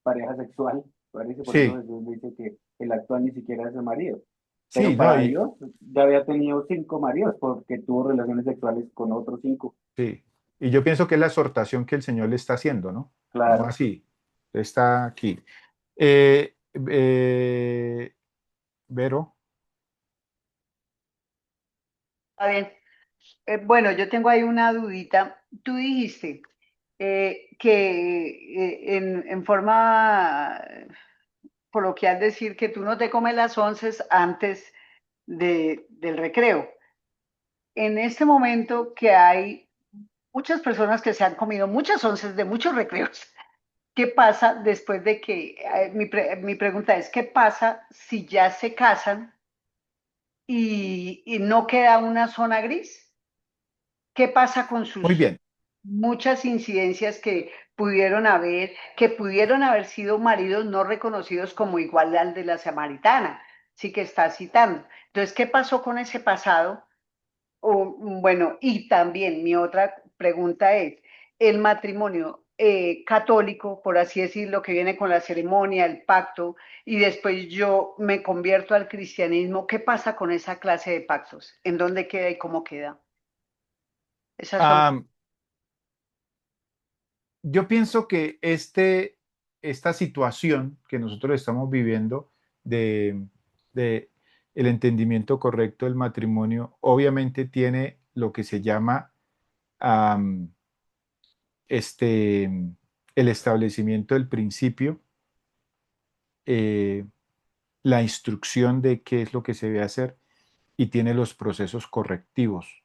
pareja sexual, parece, por eso sí, Jesús dice que el actual ni siquiera es el marido. Pero sí, no, para Dios ya había tenido 5 maridos porque tuvo relaciones sexuales con otros 5. sí. Y yo pienso que es la exhortación que el Señor le está haciendo, ¿no? No Claro. así, está aquí. Eh, eh, Vero, Está bien. Bueno, yo tengo ahí una dudita. Tú dijiste que en forma coloquial decir que tú no te comes las onces antes del recreo. En este momento que hay muchas personas que se han comido muchas onces de muchos recreos, ¿qué pasa después de que, mi pregunta es, ¿qué pasa si ya se casan y no queda una zona gris? ¿Qué pasa con muy sus bien. muchas incidencias que pudieron haber sido maridos no reconocidos como igual al de la samaritana? Sí que está citando. Entonces, ¿qué pasó con ese pasado? Bueno, y también mi otra pregunta es, el matrimonio católico, por así decirlo, que viene con la ceremonia, el pacto, y después yo me convierto al cristianismo, ¿qué pasa con esa clase de pactos? ¿En dónde queda y cómo queda? Esas son. Am, yo pienso que esta situación que nosotros estamos viviendo de el entendimiento correcto del matrimonio, obviamente tiene lo que se llama am, este, el establecimiento del principio, eh, la instrucción de qué es lo que se debe hacer y tiene los procesos correctivos.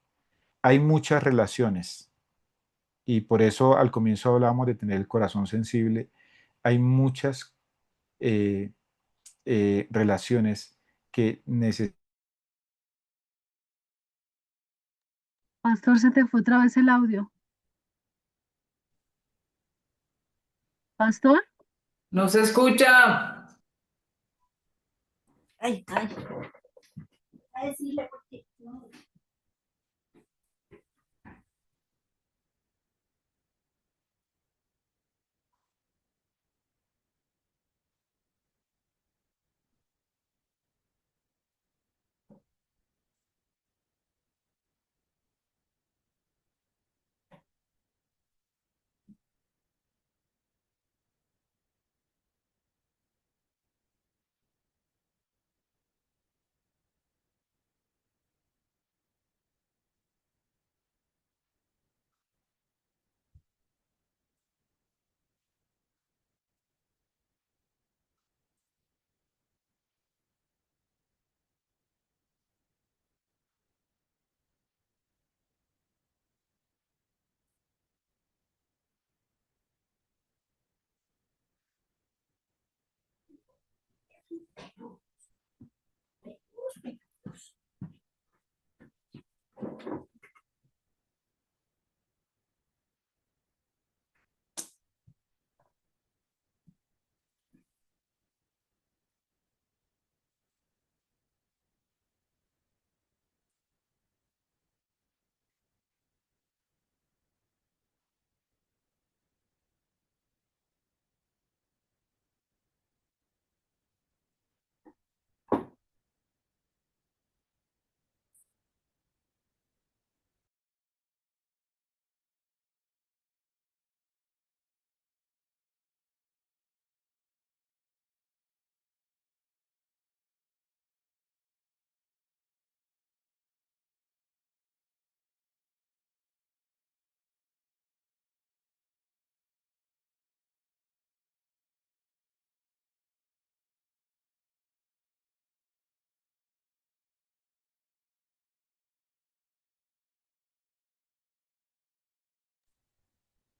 Hay muchas relaciones y por eso al comienzo hablábamos de tener el corazón sensible. Hay muchas eh, relaciones que necesitan. Pastor, se te fue otra vez el audio. Pastor, No se escucha. Ay, ay. A decirle porque no.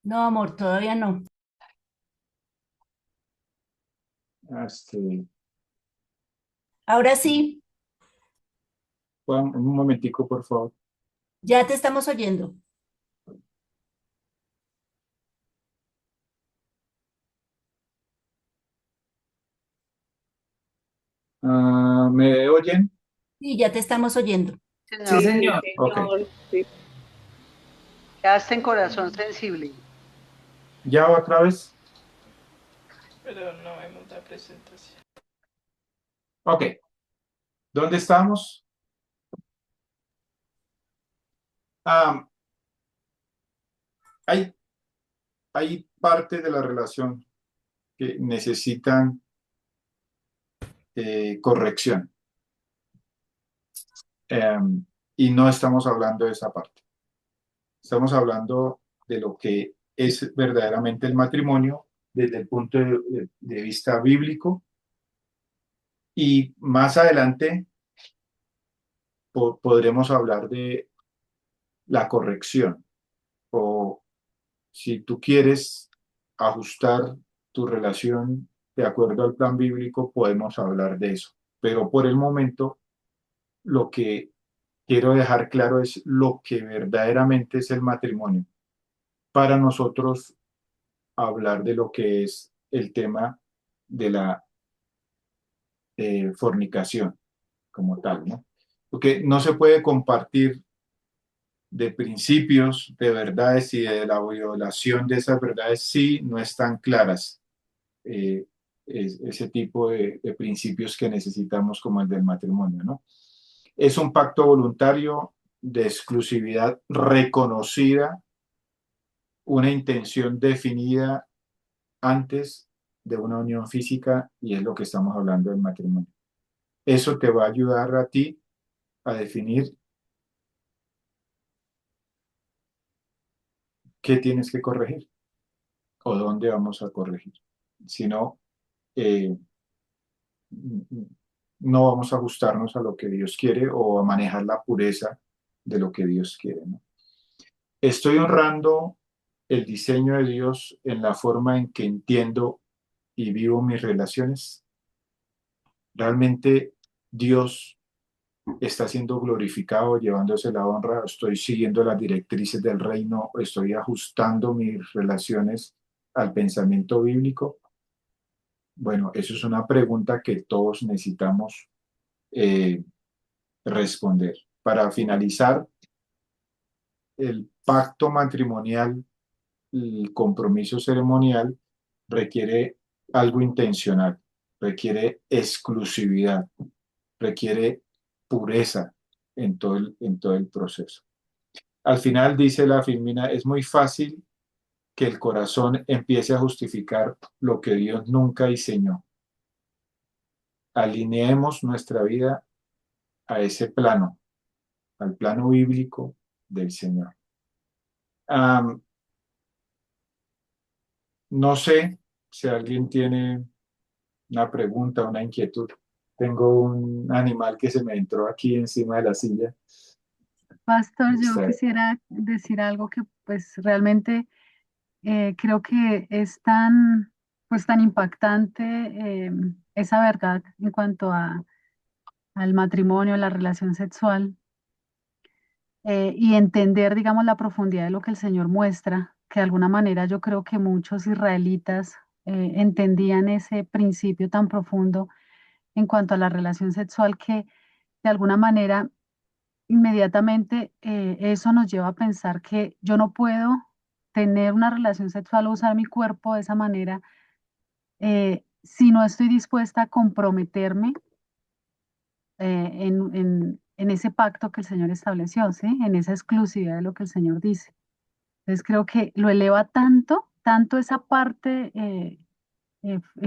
No, amor, todavía no. Ahora sí, Juan, un momentico, por favor. ya te estamos oyendo. ¿Me oyen? Sí, ya te estamos oyendo. Sí, Señor, señor. Ok. Señor, sí. quedaste en corazón sensible. ¿Ya otra vez? Pero no vemos la presentación. Ok. ¿Dónde estamos? Ah, hay partes de la relación que necesitan corrección. Y no estamos hablando de esa parte. Estamos hablando de lo que es verdaderamente el matrimonio desde el punto de vista bíblico. Y más adelante podremos hablar de la corrección o si tú quieres ajustar tu relación de acuerdo al plan bíblico, podemos hablar de eso. Pero por el momento, lo que quiero dejar claro es lo que verdaderamente es el matrimonio. Para nosotros hablar de lo que es el tema de la fornicación como tal, ¿no? Porque no se puede compartir de principios, de verdades y de la violación de esas verdades si no están claras. Ese tipo de principios que necesitamos como el del matrimonio, ¿no? Es un pacto voluntario de exclusividad reconocida, una intención definida antes de una unión física y es lo que estamos hablando del matrimonio. Eso te va a ayudar a ti a definir qué tienes que corregir o dónde vamos a corregir. Si no, eh, no vamos a ajustarnos a lo que Dios quiere o a manejar la pureza de lo que Dios quiere, ¿no? Estoy honrando el diseño de Dios en la forma en que entiendo y vivo mis relaciones. Realmente Dios está siendo glorificado, llevándose la honra. Estoy siguiendo las directrices del reino, estoy ajustando mis relaciones al pensamiento bíblico. Bueno, eso es una pregunta que todos necesitamos eh, responder. Para finalizar, el pacto matrimonial, el compromiso ceremonial requiere algo intencional, requiere exclusividad, requiere pureza en todo el proceso. Al final, dice la Filmina, es muy fácil que el corazón empiece a justificar lo que Dios nunca diseñó. Alineemos nuestra vida a ese plano, al plano bíblico del Señor. No sé si alguien tiene una pregunta, una inquietud. Tengo un animal que se me entró aquí encima de la silla. Pastor, yo Está- quisiera decir algo que pues realmente creo que es tan, pues, tan impactante esa verdad en cuanto al matrimonio, la relación sexual y entender, digamos, la profundidad de lo que el Señor muestra, que de alguna manera yo creo que muchos israelitas entendían ese principio tan profundo en cuanto a la relación sexual que de alguna manera inmediatamente eso nos lleva a pensar que yo no puedo tener una relación sexual o usar mi cuerpo de esa manera si no estoy dispuesta a comprometerme en ese pacto que el Señor estableció, ¿sí? En esa exclusividad de lo que el Señor dice. Entonces creo que lo eleva tanto, tanto esa parte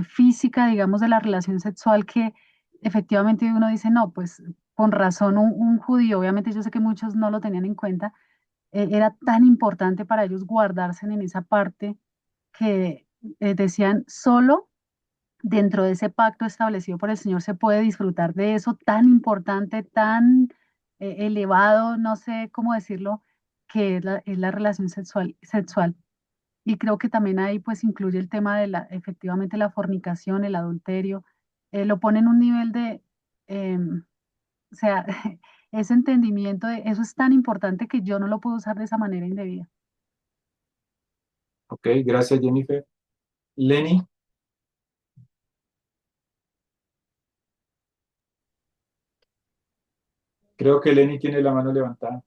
física, digamos, de la relación sexual que efectivamente uno dice, no, pues con razón un judío, obviamente yo sé que muchos no lo tenían en cuenta, era tan importante para ellos guardarse en esa parte que decían, solo dentro de ese pacto establecido por el Señor se puede disfrutar de eso tan importante, tan elevado, no sé cómo decirlo, que es la relación sexual. Y creo que también ahí pues incluye el tema de efectivamente la fornicación, el adulterio, lo pone en un nivel de, o sea, ese entendimiento de eso es tan importante que yo no lo puedo usar de esa manera indebida. Ok, gracias Jennifer. Lenny, creo que Lenny tiene la mano levantada.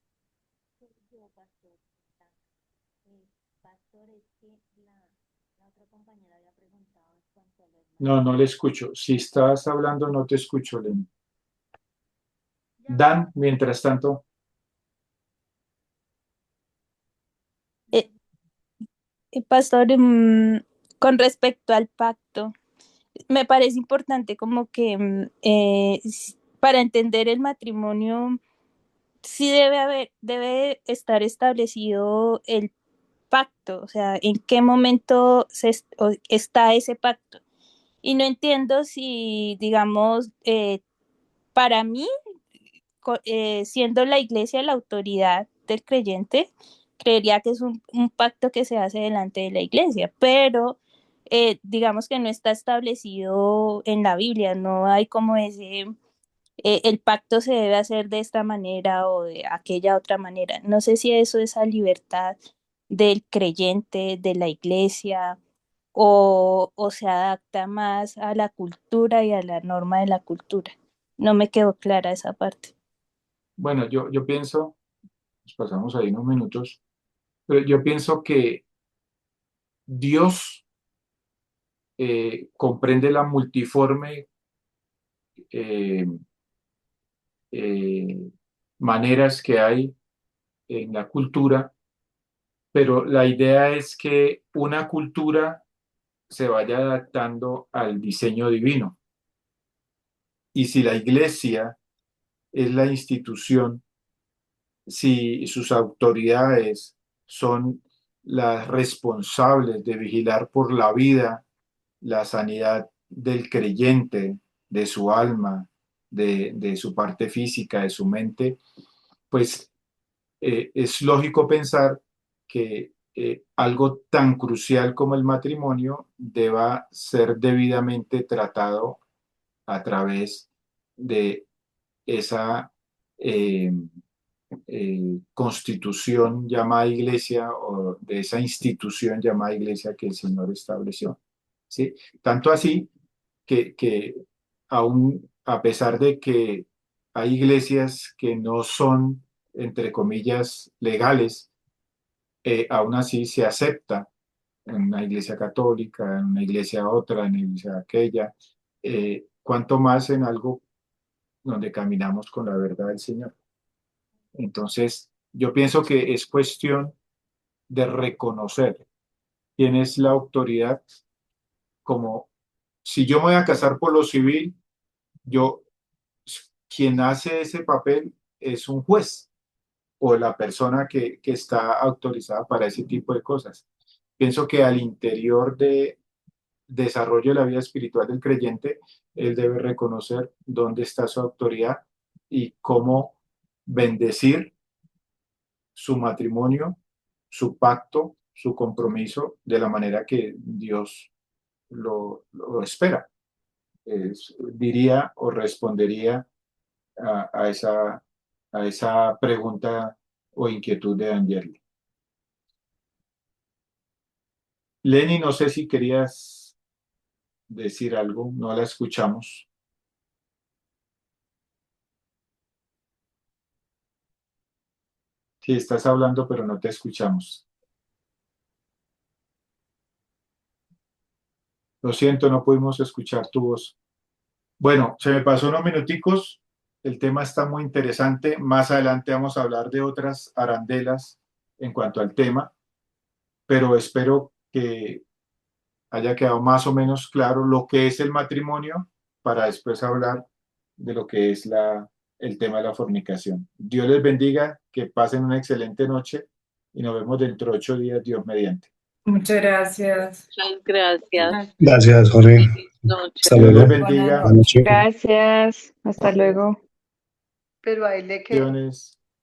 No, no le escucho. Si estás hablando, no te escucho, Lenny. Dan, mientras tanto. Pastor, con respecto al pacto, me parece importante como que para entender el matrimonio, sí debe estar establecido el pacto, o sea, en qué momento está ese pacto. Y no entiendo si, digamos, para mí, siendo la iglesia la autoridad del creyente, creería que es un pacto que se hace delante de la iglesia, pero digamos que no está establecido en la Biblia, no hay como el pacto se debe hacer de esta manera o de aquella otra manera. No sé si eso es a libertad del creyente, de la iglesia, o se adapta más a la cultura y a la norma de la cultura. No me quedó clara esa parte. Bueno, yo pienso, nos pasamos ahí unos minutos, pero yo pienso que Dios comprende la multiforme eh, eh, maneras que hay en la cultura, pero la idea es que una cultura se vaya adaptando al diseño divino. Y si la iglesia es la institución, si sus autoridades son las responsables de vigilar por la vida, la sanidad del creyente, de su alma, de su parte física, de su mente, pues es lógico pensar que algo tan crucial como el matrimonio deba ser debidamente tratado a través de esa eh, constitución llamada iglesia o de esa institución llamada iglesia que el Señor estableció. ¿Sí? Tanto así que aún a pesar de que hay iglesias que no son, entre comillas, legales, aún así se acepta en una iglesia católica, en una iglesia otra, en una iglesia aquella, cuanto más en algo donde caminamos con la verdad del Señor. Entonces, yo pienso que es cuestión de reconocer quién es la autoridad, como si yo me voy a casar por lo civil, yo, quien hace ese papel es un juez o la persona que está autorizada para ese tipo de cosas. Pienso que al interior de desarrollo de la vida espiritual del creyente, él debe reconocer dónde está su autoridad y cómo bendecir su matrimonio, su pacto, su compromiso de la manera que Dios lo espera. Diría o respondería a esa pregunta o inquietud de Angeli. Lenny, no sé si querías decir algo, no la escuchamos. Sí, estás hablando, pero no te escuchamos. Lo siento, no pudimos escuchar tu voz. Bueno, se me pasó unos minuticos. El tema está muy interesante. Más adelante vamos a hablar de otras arandelas en cuanto al tema, pero espero que haya quedado más o menos claro lo que es el matrimonio para después hablar de lo que es el tema de la fornicación. Dios les bendiga, que pasen una excelente noche y nos vemos dentro de 8 días, Dios mediante. Muchas gracias. Muchas gracias. Gracias, Jorge. Feliz noche. Hasta Dios les luego. bendiga. Buenas noches. Gracias. Hasta luego. Pero ahí le quedó. Bendiciones.